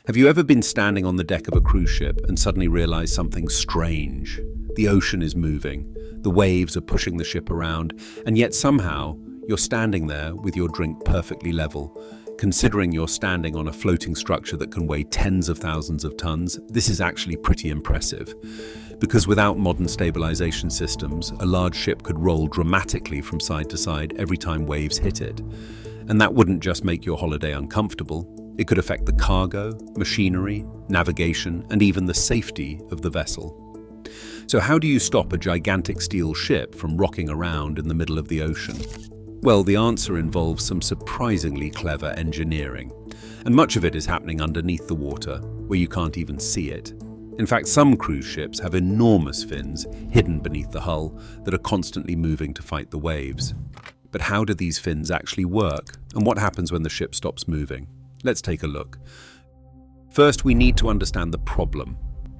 Have you ever been standing on the deck of a cruise ship and suddenly realized something strange? The ocean is moving, the waves are pushing the ship around, and yet somehow you're standing there with your drink perfectly level. Considering you're standing on a floating structure that can weigh tens of thousands of tons, this is actually pretty impressive. Because without modern stabilization systems, a large ship could roll dramatically from side to side every time waves hit it. And that wouldn't just make your holiday uncomfortable, it could affect the cargo, machinery, navigation, and even the safety of the vessel. So how do you stop a gigantic steel ship from rocking around in the middle of the ocean? Well, the answer involves some surprisingly clever engineering, and much of it is happening underneath the water, where you can't even see it. In fact, some cruise ships have enormous fins hidden beneath the hull that are constantly moving to fight the waves. But how do these fins actually work, and what happens when the ship stops moving? Let's take a look. First, we need to understand the problem.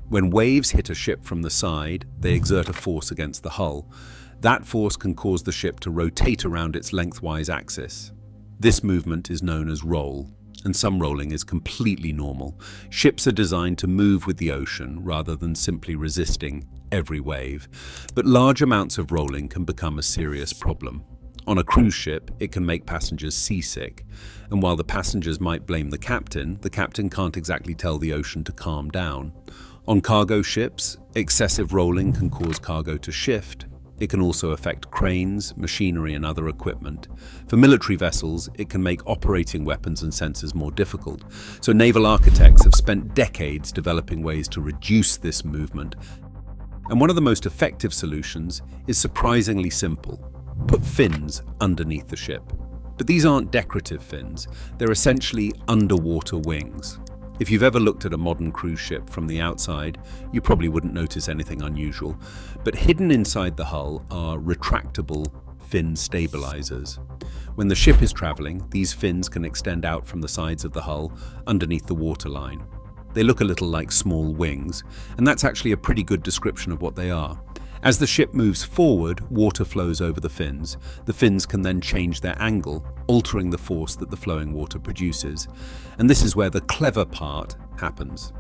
When waves hit a ship from the side, they exert a force against the hull. That force can cause the ship to rotate around its lengthwise axis. This movement is known as roll, and some rolling is completely normal. Ships are designed to move with the ocean rather than simply resisting every wave. But large amounts of rolling can become a serious problem. On a cruise ship, it can make passengers seasick. And while the passengers might blame the captain can't exactly tell the ocean to calm down. On cargo ships, excessive rolling can cause cargo to shift. It can also affect cranes, machinery, and other equipment. For military vessels, it can make operating weapons and sensors more difficult. So naval architects have spent decades developing ways to reduce this movement. And one of the most effective solutions is surprisingly simple. Put fins underneath the ship. But these aren't decorative fins, they're essentially underwater wings. If you've ever looked at a modern cruise ship from the outside, you probably wouldn't notice anything unusual. But hidden inside the hull are retractable fin stabilizers. When the ship is traveling, these fins can extend out from the sides of the hull underneath the waterline. They look a little like small wings, and that's actually a pretty good description of what they are. As the ship moves forward, water flows over the fins. The fins can then change their angle, altering the force that the flowing water produces. And this is where the clever part happens.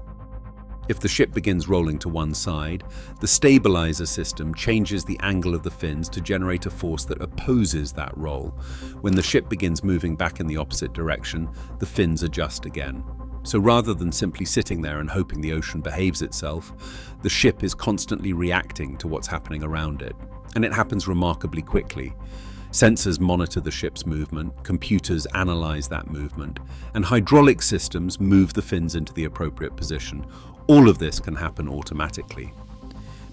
If the ship begins rolling to one side, the stabilizer system changes the angle of the fins to generate a force that opposes that roll. When the ship begins moving back in the opposite direction, the fins adjust again. So rather than simply sitting there and hoping the ocean behaves itself, the ship is constantly reacting to what's happening around it. And it happens remarkably quickly. Sensors monitor the ship's movement, computers analyze that movement, and hydraulic systems move the fins into the appropriate position. All of this can happen automatically.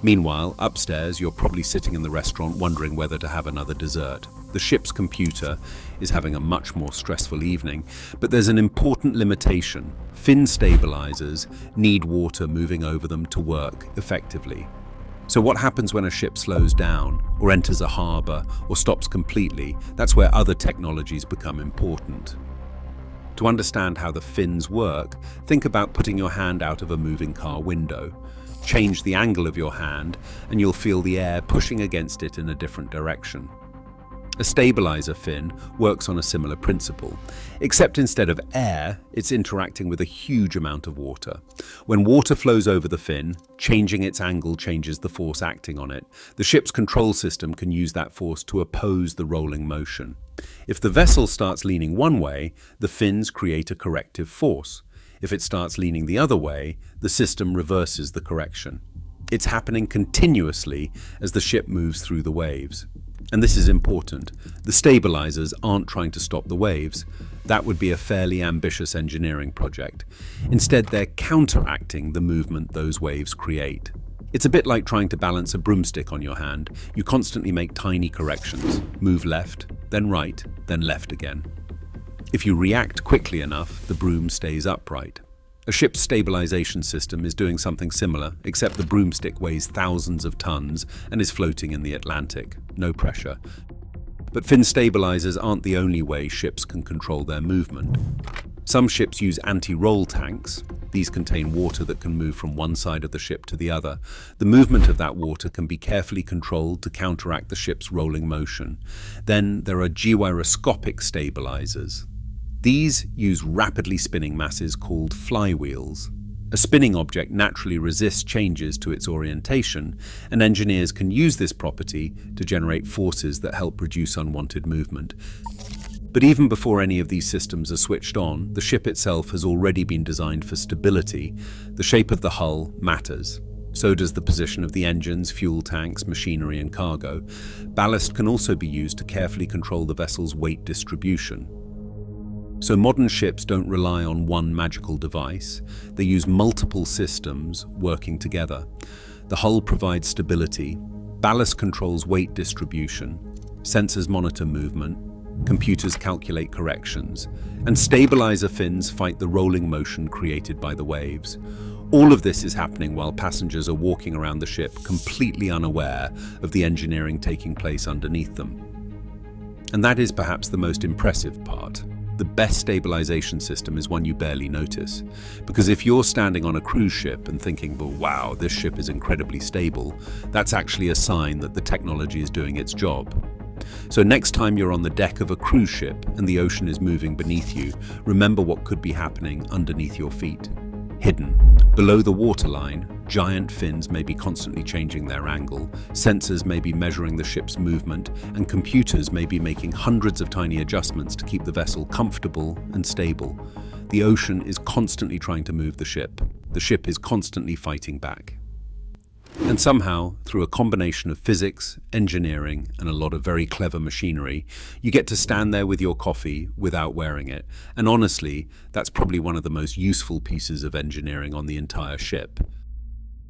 Meanwhile, upstairs, you're probably sitting in the restaurant wondering whether to have another dessert. The ship's computer is having a much more stressful evening, but there's an important limitation. Fin stabilizers need water moving over them to work effectively. So what happens when a ship slows down, or enters a harbor, or stops completely? That's where other technologies become important. To understand how the fins work, think about putting your hand out of a moving car window. Change the angle of your hand, and you'll feel the air pushing against it in a different direction. A stabilizer fin works on a similar principle, except instead of air, it's interacting with a huge amount of water. When water flows over the fin, changing its angle changes the force acting on it. The ship's control system can use that force to oppose the rolling motion. If the vessel starts leaning one way, the fins create a corrective force. If it starts leaning the other way, the system reverses the correction. It's happening continuously as the ship moves through the waves. And this is important. The stabilizers aren't trying to stop the waves. That would be a fairly ambitious engineering project. Instead, they're counteracting the movement those waves create. It's a bit like trying to balance a broomstick on your hand. You constantly make tiny corrections. Move left, then right, then left again. If you react quickly enough, the broom stays upright. A ship's stabilization system is doing something similar, except the broomstick weighs thousands of tons and is floating in the Atlantic. No pressure. But fin stabilizers aren't the only way ships can control their movement. Some ships use anti-roll tanks. These contain water that can move from one side of the ship to the other. The movement of that water can be carefully controlled to counteract the ship's rolling motion. Then there are gyroscopic stabilizers. These use rapidly spinning masses called flywheels. A spinning object naturally resists changes to its orientation, and engineers can use this property to generate forces that help reduce unwanted movement. But even before any of these systems are switched on, the ship itself has already been designed for stability. The shape of the hull matters. So does the position of the engines, fuel tanks, machinery, and cargo. Ballast can also be used to carefully control the vessel's weight distribution. So modern ships don't rely on one magical device. They use multiple systems working together. The hull provides stability, ballast controls weight distribution, sensors monitor movement, computers calculate corrections, and stabiliser fins fight the rolling motion created by the waves. All of this is happening while passengers are walking around the ship completely unaware of the engineering taking place underneath them. And that is perhaps the most impressive part. The best stabilization system is one you barely notice. Because if you're standing on a cruise ship and thinking, well, wow, this ship is incredibly stable, that's actually a sign that the technology is doing its job. So next time you're on the deck of a cruise ship and the ocean is moving beneath you, remember what could be happening underneath your feet. Hidden, below the waterline, giant fins may be constantly changing their angle, sensors may be measuring the ship's movement, and computers may be making hundreds of tiny adjustments to keep the vessel comfortable and stable. The ocean is constantly trying to move the ship. The ship is constantly fighting back. And somehow, through a combination of physics, engineering, and a lot of very clever machinery, you get to stand there with your coffee without wearing it. And honestly, that's probably one of the most useful pieces of engineering on the entire ship.